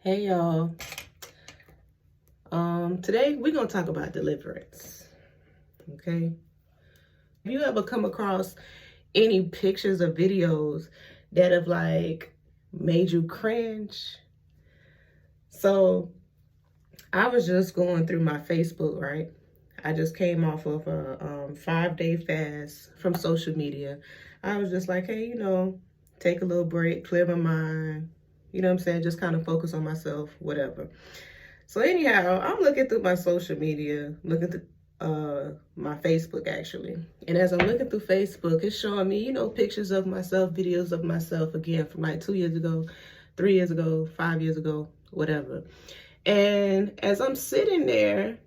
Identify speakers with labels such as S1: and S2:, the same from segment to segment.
S1: Hey y'all. Today we're gonna talk about deliverance. Okay. Have you ever come across any pictures or videos that have like made you cringe? So I was just going through my Facebook, right? I just came off of a 5-day fast from social media. I was just like, hey, take a little break, clear my mind, you know what I'm saying? Just kind of focus on myself, whatever. So anyhow, I'm looking through my social media, looking through my Facebook actually. And as I'm looking through Facebook, it's showing me, pictures of myself, videos of myself again from like 2 years ago, 3 years ago, 5 years ago, whatever. And as I'm sitting there,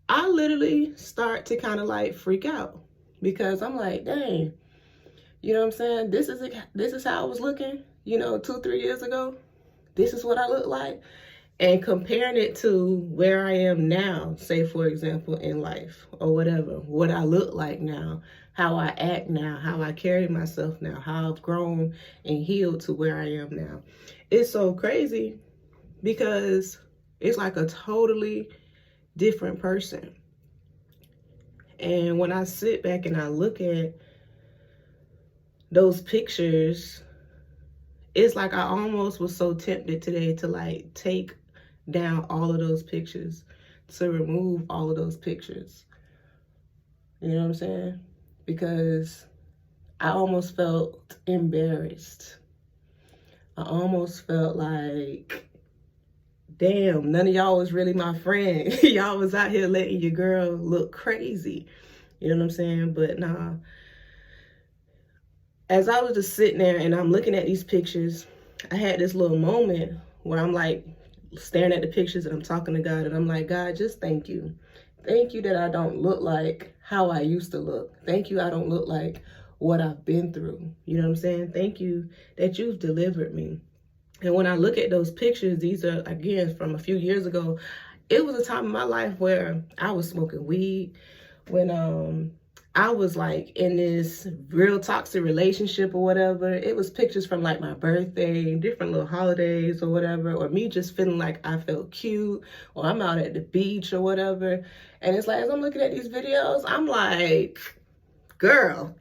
S1: I literally start to kind of like freak out because I'm like, dang, you know what I'm saying? This is how I was looking, 2-3 years ago. This is what I look like. And comparing it to where I am now, say for example, in life or whatever, what I look like now, how I act now, how I carry myself now, how I've grown and healed to where I am now. It's so crazy because it's like a totally different person. And when I sit back and I look at those pictures, it's like I almost was so tempted today to like take down all of those pictures, to remove all of those pictures. You know what I'm saying? Because I almost felt embarrassed. I almost felt like, damn, none of y'all was really my friend. Y'all was out here letting your girl look crazy. You know what I'm saying? But nah. As I was just sitting there and I'm looking at these pictures, I had this little moment where I'm like staring at the pictures and I'm talking to God and I'm like, God, just thank you. Thank you that I don't look like how I used to look. Thank you I don't look like what I've been through. You know what I'm saying? Thank you that you've delivered me. And when I look at those pictures, these are, again, from a few years ago, it was a time in my life where I was smoking weed, when I was like in this real toxic relationship or whatever. It was pictures from like my birthday, different little holidays or whatever, or me just feeling like I felt cute, or I'm out at the beach or whatever. And it's like, as I'm looking at these videos, I'm like, girl,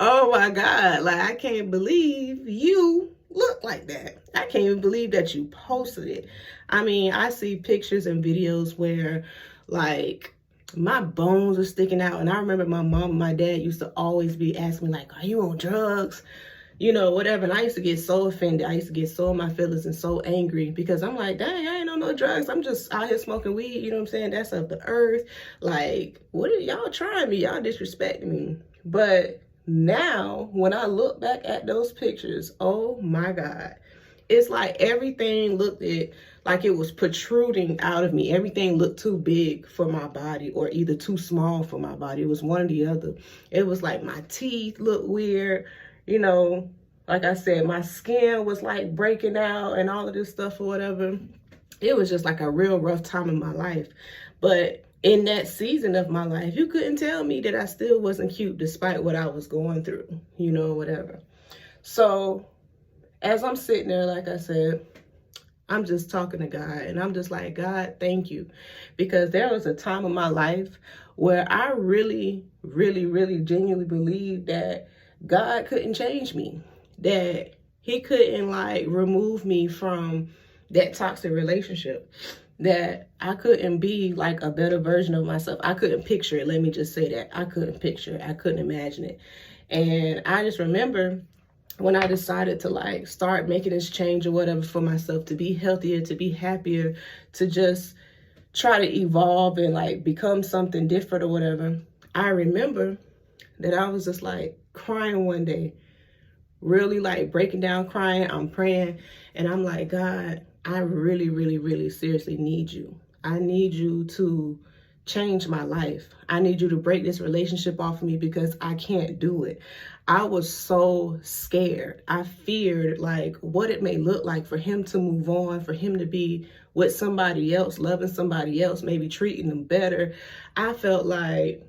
S1: oh my God, like I can't believe you look like that. I can't even believe that you posted it. I mean, I see pictures and videos where like my bones are sticking out. And I remember my mom and my dad used to always be asking me like, are you on drugs? Whatever. And I used to get so offended. I used to get so in my feelings and so angry because I'm like, dang, I ain't on no drugs. I'm just out here smoking weed. You know what I'm saying? That's of the earth. Like, what are y'all trying me? Y'all disrespecting me. But now, when I look back at those pictures, oh my God, it's like everything looked like it was protruding out of me. Everything looked too big for my body or either too small for my body. It was one or the other. It was like my teeth looked weird, like I said, my skin was like breaking out and all of this stuff or whatever. It was just like a real rough time in my life. But in that season of my life, you couldn't tell me that I still wasn't cute despite what I was going through, whatever. So as I'm sitting there, like I said, I'm just talking to God and I'm just like, God, thank you. Because there was a time in my life where I really, really, really genuinely believed that God couldn't change me, that he couldn't like remove me from that toxic relationship, that I couldn't be like a better version of myself. I couldn't picture it. Let me just say that. I couldn't picture it. I couldn't imagine it. And I just remember when I decided to like start making this change or whatever for myself, to be healthier, to be happier, to just try to evolve and like become something different or whatever, I remember that I was just like crying one day, really like breaking down crying. I'm praying and I'm like, God, I really, really, really seriously need you. I need you to change my life. I need you to break this relationship off of me because I can't do it. I was so scared. I feared like what it may look like for him to move on, for him to be with somebody else, loving somebody else, maybe treating them better. I felt like,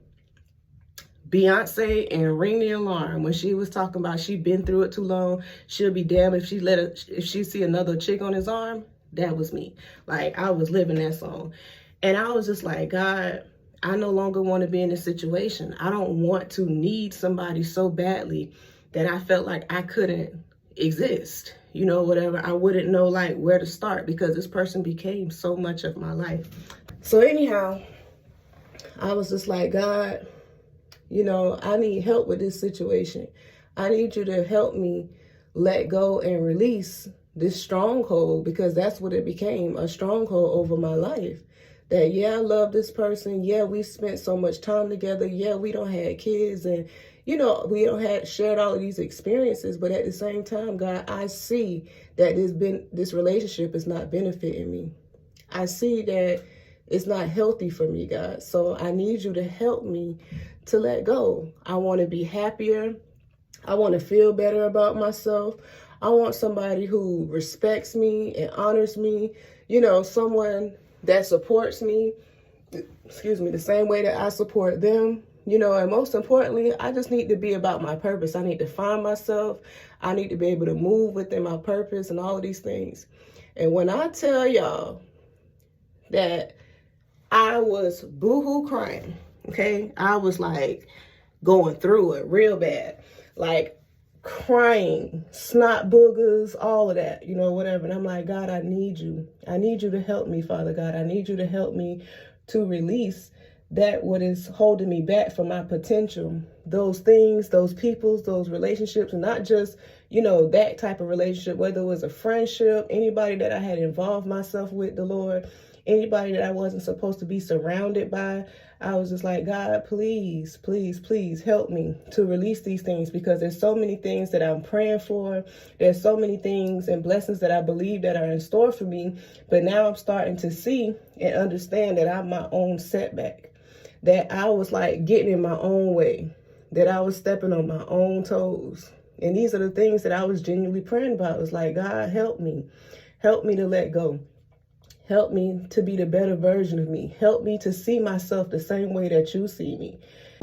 S1: Beyonce and Ring the Alarm, when she was talking about she been through it too long, she'll be damned if she see another chick on his arm. That was me. Like, I was living that song. And I was just like, God, I no longer want to be in this situation. I don't want to need somebody so badly that I felt like I couldn't exist. You know, whatever. I wouldn't know like where to start because this person became so much of my life. So anyhow, I was just like, God, you know, I need help with this situation. I need you to help me let go and release this stronghold, because that's what it became, a stronghold over my life. That, yeah, I love this person. Yeah, we spent so much time together. Yeah, we don't have kids, and, you know, we don't have shared all of these experiences. But at the same time, God, I see that this relationship is not benefiting me. I see that it's not healthy for me, God. So I need you to help me to let go. I want to be happier. I want to feel better about myself. I want somebody who respects me and honors me, you know, someone that supports me, the same way that I support them, you know, and most importantly, I just need to be about my purpose. I need to find myself. I need to be able to move within my purpose and all of these things. And when I tell y'all that I was boohoo crying, okay? I was like going through it real bad, like crying, snot boogers, all of that, you know, whatever. And I'm like, God, I need you. I need you to help me, Father God. I need you to help me to release that what is holding me back from my potential. Those things, those peoples, those relationships, and not just, you know, that type of relationship, whether it was a friendship, anybody that I had involved myself with, the Lord, anybody that I wasn't supposed to be surrounded by. I was just like, God, please, please, please help me to release these things, because there's so many things that I'm praying for. There's so many things and blessings that I believe that are in store for me. But now I'm starting to see and understand that I'm my own setback, that I was like getting in my own way, that I was stepping on my own toes. And these are the things that I was genuinely praying about. It was like, God, help me to let go. Help me to be the better version of me. Help me to see myself the same way that you see me.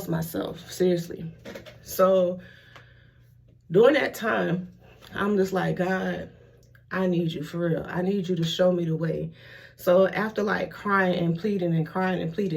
S1: Myself, seriously. So during that time, I'm just like, God, I need you for real. I need you to show me the way. So after like crying and pleading,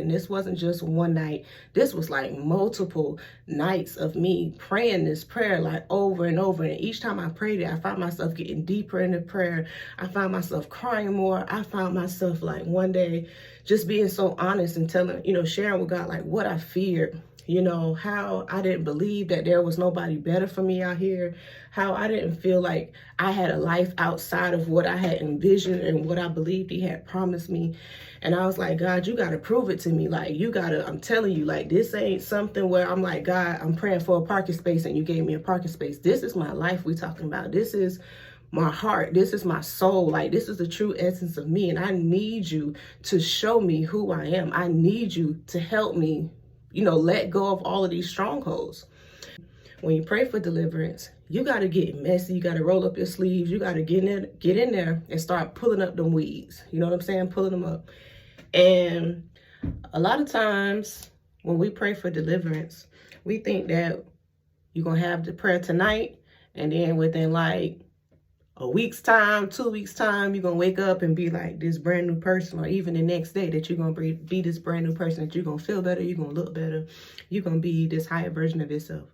S1: this wasn't just one night. This was like multiple nights of me praying this prayer like over and over. And each time I prayed it, I found myself getting deeper into prayer. I found myself crying more. I found myself like one day just being so honest and telling, you know, sharing with God like what I feared. You know, how I didn't believe that there was nobody better for me out here, how I didn't feel like I had a life outside of what I had envisioned and what I believed he had promised me. And I was like, God, you got to prove it to me. Like, I'm telling you, like, this ain't something where I'm like, God, I'm praying for a parking space and you gave me a parking space. This is my life we talking about. This is my heart. This is my soul. Like, this is the true essence of me. And I need you to show me who I am. I need you to help me, you know, let go of all of these strongholds. When you pray for deliverance, you got to get messy. You got to roll up your sleeves. You got to get in there and start pulling up them weeds. You know what I'm saying? Pulling them up. And a lot of times when we pray for deliverance, we think that you're going to have the prayer tonight, and then within like a week's time, 2 weeks time, you're going to wake up and be like this brand new person, or even the next day that you're going to be this brand new person, that you're going to feel better, you're going to look better, you're going to be this higher version of yourself.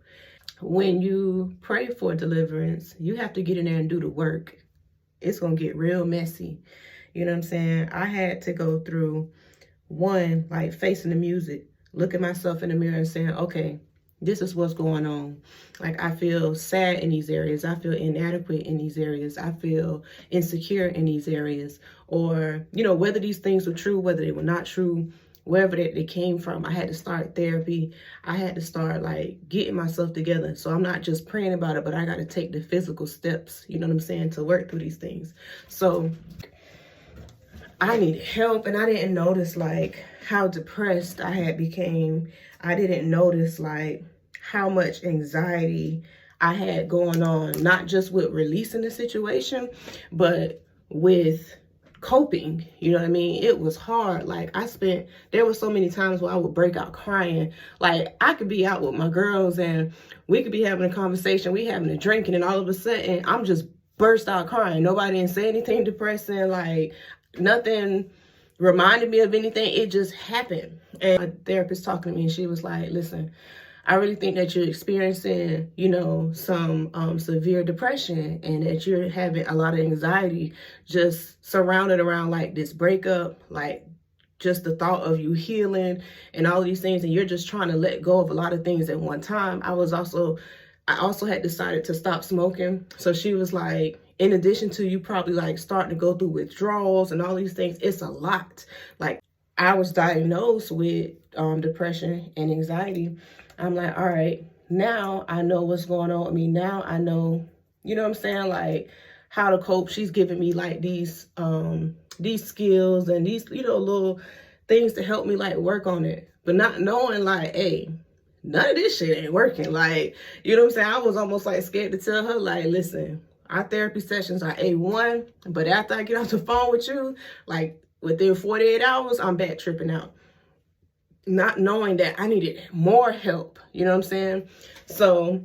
S1: When you pray for deliverance, you have to get in there and do the work. It's going to get real messy. You know what I'm saying? I had to go through one, like facing the music, look at myself in the mirror and saying, okay, this is what's going on. Like, I feel sad in these areas. I feel inadequate in these areas. I feel insecure in these areas. Or, you know, whether these things were true, whether they were not true, wherever they came from, I had to start therapy. I had to start like getting myself together. So I'm not just praying about it, but I got to take the physical steps, you know what I'm saying, to work through these things. So I needed help, and I didn't notice like how depressed I had became. I didn't notice like how much anxiety I had going on, not just with releasing the situation, but with coping. You know what I mean? It was hard. Like there were so many times where I would break out crying. Like I could be out with my girls and we could be having a conversation, we having a drink, and all of a sudden I'm just burst out crying. Nobody didn't say anything depressing, like nothing reminded me of anything. It just happened. And my therapist talking to me and she was like, listen, I really think that you're experiencing, some severe depression, and that you're having a lot of anxiety just surrounded around like this breakup, like just the thought of you healing and all of these things. And you're just trying to let go of a lot of things at one time. I also had decided to stop smoking. So she was like, in addition to you probably like starting to go through withdrawals and all these things, it's a lot. Like I was diagnosed with depression and anxiety. I'm like, all right, now I know what's going on with me. Now I know, you know what I'm saying? Like how to cope. She's giving me like these skills and these, little things to help me like work on it. But not knowing like, hey, none of this shit ain't working. Like, you know what I'm saying? I was almost like scared to tell her, like, listen, our therapy sessions are A1, but after I get off the phone with you, like within 48 hours, I'm back tripping out. Not knowing that I needed more help, you know what I'm saying? So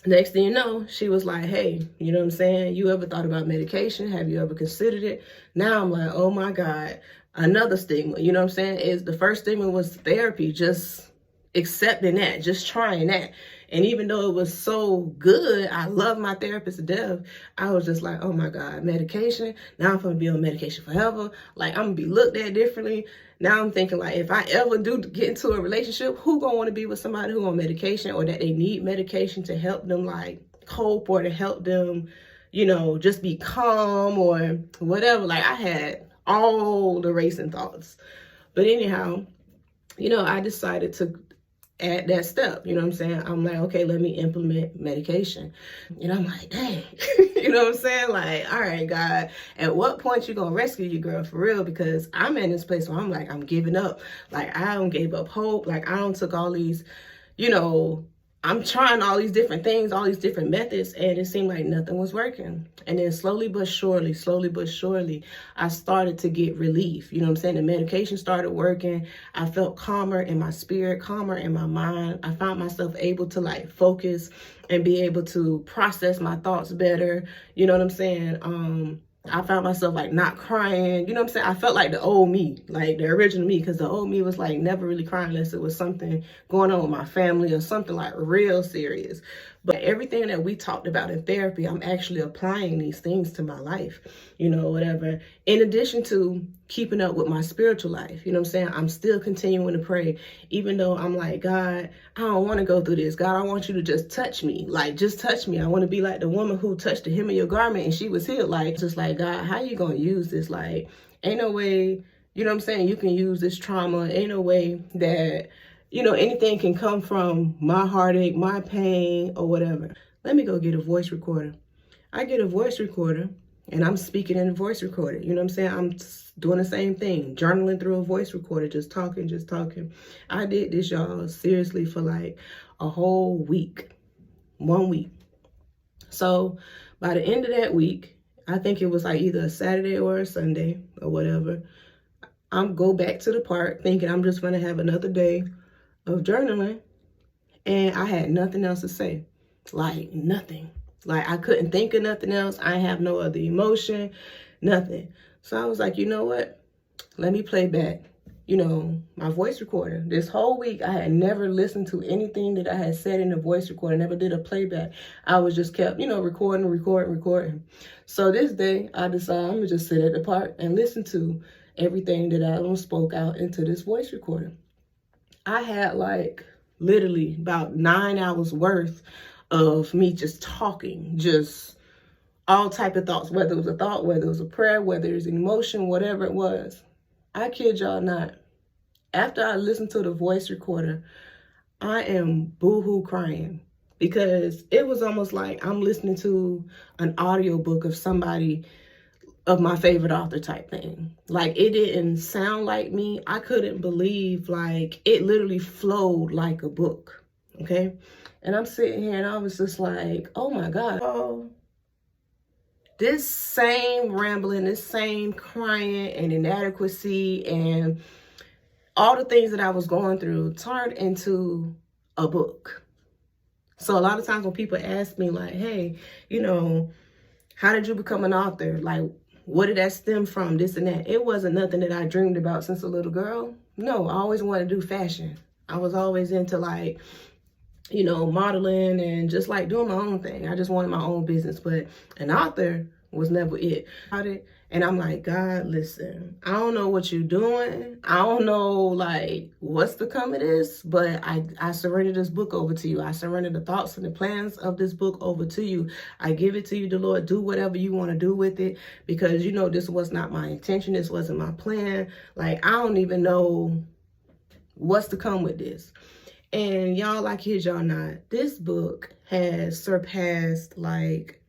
S1: next thing you know, she was like, hey, you know what I'm saying? You ever thought about medication? Have you ever considered it? Now I'm like, oh my God, another stigma, you know what I'm saying? Is the first stigma was therapy, just accepting that, just trying that. And even though it was so good, I love my therapist to death, I was just like, oh my God, medication. Now I'm going to be on medication forever. Like I'm going to be looked at differently. Now I'm thinking like, if I ever do get into a relationship, who going to want to be with somebody who on medication, or that they need medication to help them like cope, or to help them, just be calm or whatever. Like I had all the racing thoughts. But anyhow, I decided to add that step, you know what I'm saying? I'm like, okay, let me implement medication. And I'm like, dang, you know what I'm saying? Like, all right, God, at what point you gonna rescue your girl for real? Because I'm in this place where I'm like, I'm giving up. Like, I don't gave up hope. Like, I don't took all these, I'm trying all these different things, all these different methods, and it seemed like nothing was working. And then slowly but surely, I started to get relief. You know what I'm saying? The medication started working. I felt calmer in my spirit, calmer in my mind. I found myself able to like focus and be able to process my thoughts better. You know what I'm saying? I found myself like not crying, you know what I'm saying? I felt like the old me, like the original me, because the old me was like never really crying unless it was something going on with my family or something like real serious. But everything that we talked about in therapy, I'm actually applying these things to my life, whatever. In addition to keeping up with my spiritual life, you know what I'm saying? I'm still continuing to pray, even though I'm like, God, I don't want to go through this. God, I want you to just touch me. Like, just touch me. I want to be like the woman who touched the hem of your garment and she was healed. Like, just like, God, how you going to use this? Like, ain't no way, you know what I'm saying? You can use this trauma. Ain't no way that, anything can come from my heartache, my pain, or whatever. Let me go get a voice recorder. I get a voice recorder and I'm speaking in a voice recorder. You know what I'm saying? I'm doing the same thing, journaling through a voice recorder, just talking. I did this, y'all, seriously for like a whole week, 1 week. So by the end of that week, I think it was like either a Saturday or a Sunday or whatever, I'm go back to the park thinking I'm just going to have another day of journaling, and I had nothing else to say. Like nothing. Like I couldn't think of nothing else. I have no other emotion, nothing. So I was like, you know what? Let me play back, my voice recorder. This whole week, I had never listened to anything that I had said in the voice recorder. Never did a playback. I was just kept, recording. So this day, I decided I'm going to just sit at the park and listen to everything that I spoke out into this voice recorder. I had like literally about 9 hours worth of me just talking, just all type of thoughts, whether it was a thought, whether it was a prayer, whether it was an emotion, whatever it was. I kid y'all not. After I listened to the voice recorder, I am boohoo crying, because it was almost like I'm listening to an audiobook of somebody of my favorite author type thing. Like it didn't sound like me. I couldn't believe, like it literally flowed like a book. Okay. And I'm sitting here and I was just like, oh my God. Oh, this same rambling, this same crying and inadequacy and all the things that I was going through turned into a book. So a lot of times when people ask me like, hey, how did you become an author? Like, what did that stem from? This and that. It wasn't nothing that I dreamed about since a little girl. No, I always wanted to do fashion. I was always into like, modeling and just like doing my own thing. I just wanted my own business, but an author was never it. And I'm like, God, listen, I don't know what you're doing. I don't know like what's to come of this, but I surrender this book over to you. I surrender the thoughts and the plans of this book over to you. I give it to you, the Lord. Do whatever you want to do with it, because this was not my intention. This wasn't my plan. Like, I don't even know what's to come with this. And y'all, I kid y'all not, this book has surpassed like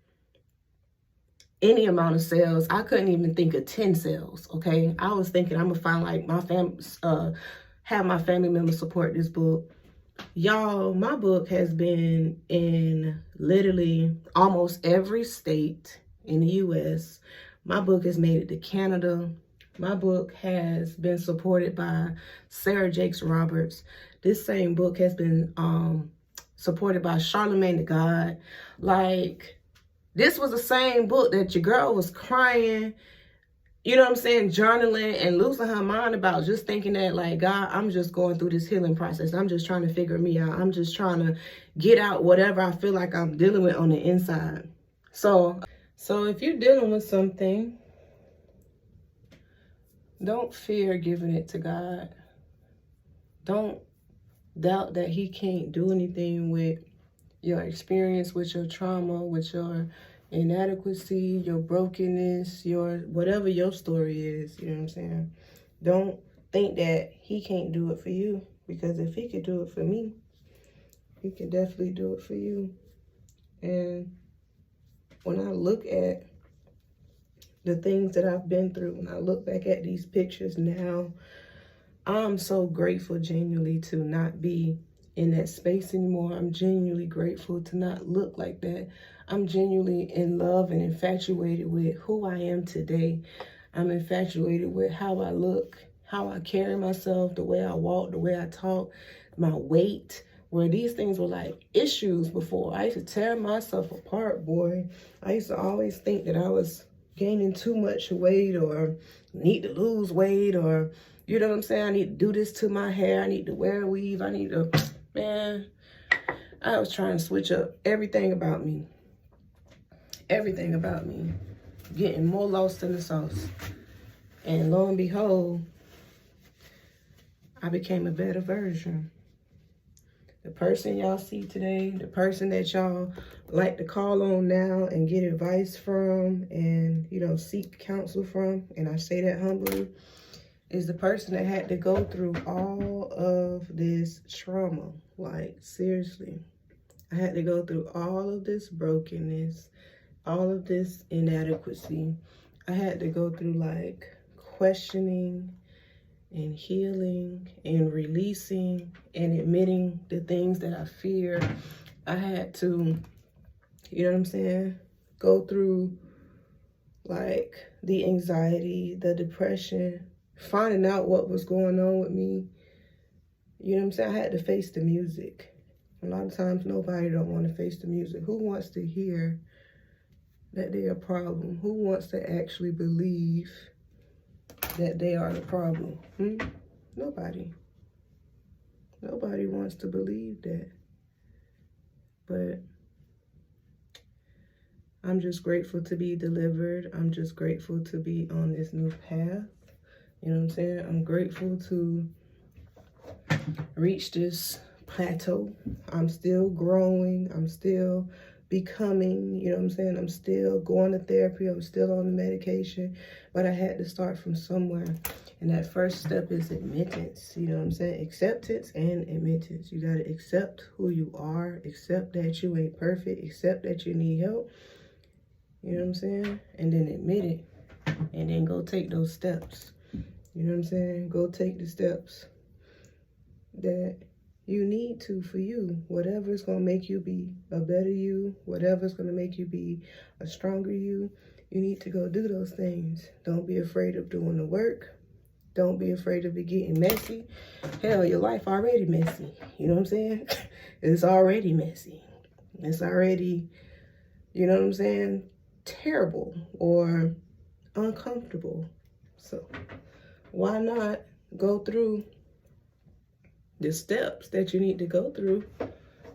S1: any amount of sales. I couldn't even think of 10 sales, okay? I was thinking I'm gonna find like my family, have my family members support this book. Y'all, my book has been in literally almost every state in the U.S. My book has made it to Canada. My book has been supported by Sarah Jakes Roberts. This same book has been supported by Charlemagne the God. Like, this was the same book that your girl was crying, journaling and losing her mind about, just thinking that like, God, I'm just going through this healing process. I'm just trying to figure me out. I'm just trying to get out whatever I feel like I'm dealing with on the inside. So if you're dealing with something, don't fear giving it to God. Don't doubt that he can't do anything with your experience, with your trauma, with your inadequacy, your brokenness, your whatever your story is. You know what I'm saying? Don't think that he can't do it for you, because if he could do it for me, he can definitely do it for you. And when I look at the things that I've been through, when I look back at these pictures now, I'm so grateful genuinely to not be in that space anymore. I'm genuinely grateful to not look like that. I'm genuinely in love and infatuated with who I am today. I'm infatuated with how I look, how I carry myself, the way I walk, the way I talk, my weight, where these things were like issues before. I used to tear myself apart, boy. I used to always think that I was gaining too much weight or need to lose weight, or you know what I'm saying? I need to do this to my hair. I need to wear a weave. I need to, man, I was trying to switch up everything about me. Everything about me. Getting more lost in the sauce. And lo and behold, I became a better version. The person y'all see today, the person that y'all like to call on now and get advice from and, seek counsel from, and I say that humbly, is the person that had to go through all of this trauma. Like, seriously, I had to go through all of this brokenness, all of this inadequacy. I had to go through like questioning and healing and releasing and admitting the things that I fear. I had to, go through like the anxiety, the depression, finding out what was going on with me. I had to face the music. A lot of times nobody don't want to face the music. Who wants to hear that they're a problem? Who wants to actually believe that they are the problem? Nobody. Nobody wants to believe that. But I'm just grateful to be delivered. I'm just grateful to be on this new path. You know what I'm saying? I'm grateful to reach this plateau. I'm still growing. I'm still becoming, I'm still going to therapy. I'm still on the medication, but I had to start from somewhere. And that first step is admittance, acceptance and admittance. You got to accept who you are, accept that you ain't perfect, accept that you need help, and then admit it, and then go take those steps. Go take the steps that you need to for you. Whatever's going to make you be a better you, whatever's going to make you be a stronger you, you need to go do those things. Don't be afraid of doing the work. Don't be afraid of it getting messy. Hell, your life already messy. You know what I'm saying? It's already messy. It's already, you know what I'm saying, terrible or uncomfortable. So why not go through the steps that you need to go through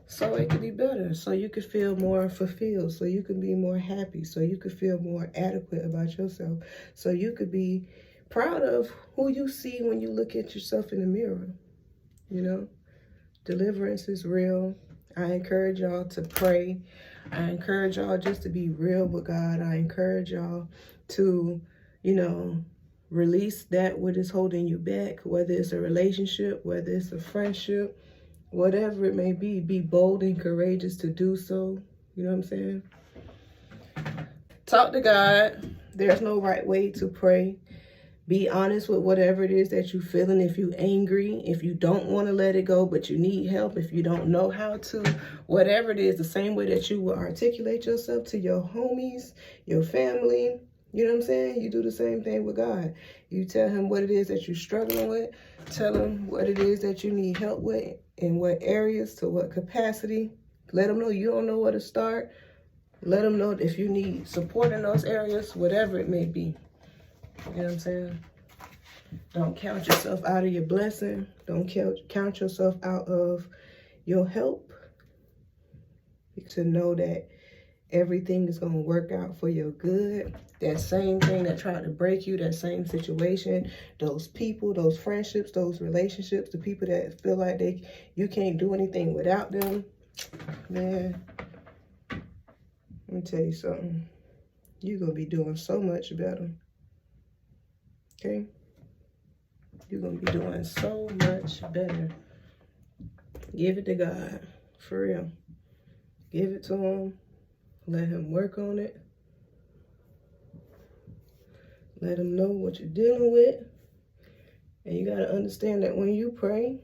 S1: so it could be better, so you could feel more fulfilled, so you could be more happy, so you could feel more adequate about yourself, so you could be proud of who you see when you look at yourself in the mirror. You know, deliverance is real. I encourage y'all to pray. I encourage y'all just to be real with God. I encourage y'all to, you know, release that what is holding you back, whether it's a relationship, whether it's a friendship, whatever it may be. Be bold and courageous to do so. You know what I'm saying? Talk to God. There's no right way to pray. Be honest with whatever it is that you're feeling. If you're angry, if you don't want to let it go, but you need help, if you don't know how to, whatever it is, the same way that you will articulate yourself to your homies, your family, you know what I'm saying? You do the same thing with God. You tell him what it is that you're struggling with. Tell him what it is that you need help with, in what areas, to what capacity. Let him know you don't know where to start. Let him know if you need support in those areas, whatever it may be. You know what I'm saying? Don't count yourself out of your blessing. Don't count yourself out of your help. To know that everything is going to work out for your good. That same thing that tried to break you, that same situation, those people, those friendships, those relationships, the people that feel like you can't do anything without them. Man, let me tell you something. You're going to be doing so much better. Okay? You're going to be doing so much better. Give it to God. For real. Give it to him. Let him work on it. Let him know what you're dealing with. And you got to understand that when you pray,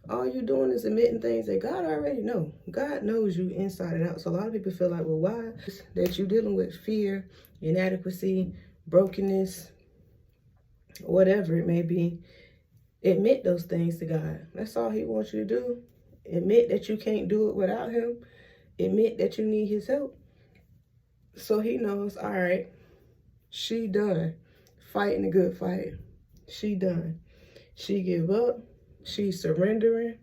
S1: all you're doing is admitting things that God already knows. God knows you inside and out. So a lot of people feel like, well, why? That you're dealing with fear, inadequacy, brokenness, whatever it may be. Admit those things to God. That's all he wants you to do. Admit that you can't do it without him. Admit that you need his help. So he knows, all right, she done fighting a good fight. She done. She give up. She's surrendering.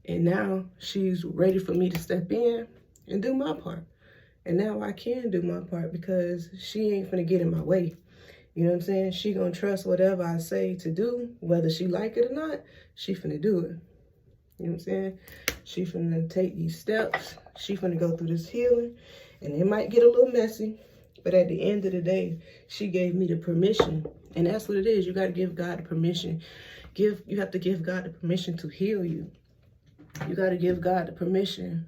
S1: And now she's ready for me to step in and do my part. And now I can do my part because she ain't finna get in my way. You know what I'm saying? She gonna trust whatever I say to do, whether she like it or not, she finna do it. You know what I'm saying? She finna take these steps. She finna go through this healing. And it might get a little messy, but at the end of the day, she gave me the permission. And that's what it is. You gotta give God the permission. You have to give God the permission to heal you. You gotta give God the permission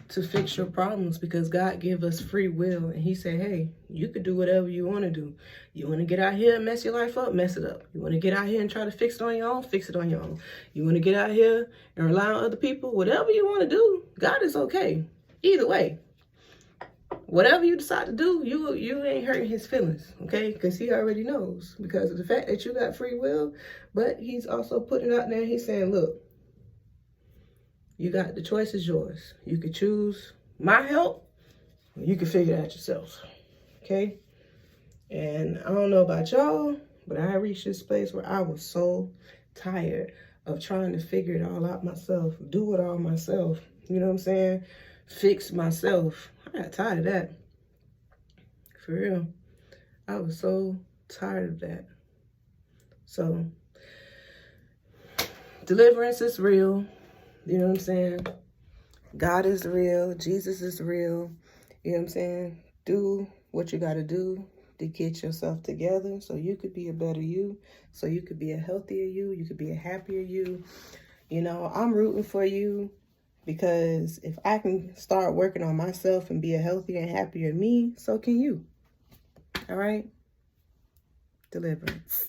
S1: to fix your problems, because God gave us free will, and he said, hey, you could do whatever you want to do. You want to get out here and mess your life up, mess it up. You want to get out here and try to fix it on your own, fix it on your own. You want to get out here and rely on other people, whatever you want to do, God is okay. Either way, whatever you decide to do, you ain't hurting his feelings, okay? Because he already knows, because of the fact that you got free will. But he's also putting it out there, and he's saying, look, you got the choice is yours. You could choose my help, or you can figure it out yourself. Okay? And I don't know about y'all, but I reached this place where I was so tired of trying to figure it all out myself, do it all myself. You know what I'm saying? Fix myself. I got tired of that. For real. I was so tired of that. So, deliverance is real. You know what I'm saying? God is real. Jesus is real. You know what I'm saying? Do what you got to do to get yourself together so you could be a better you, so you could be a healthier you could be a happier you. You know, I'm rooting for you, because if I can start working on myself and be a healthier and happier me, so can you. All right? Deliverance.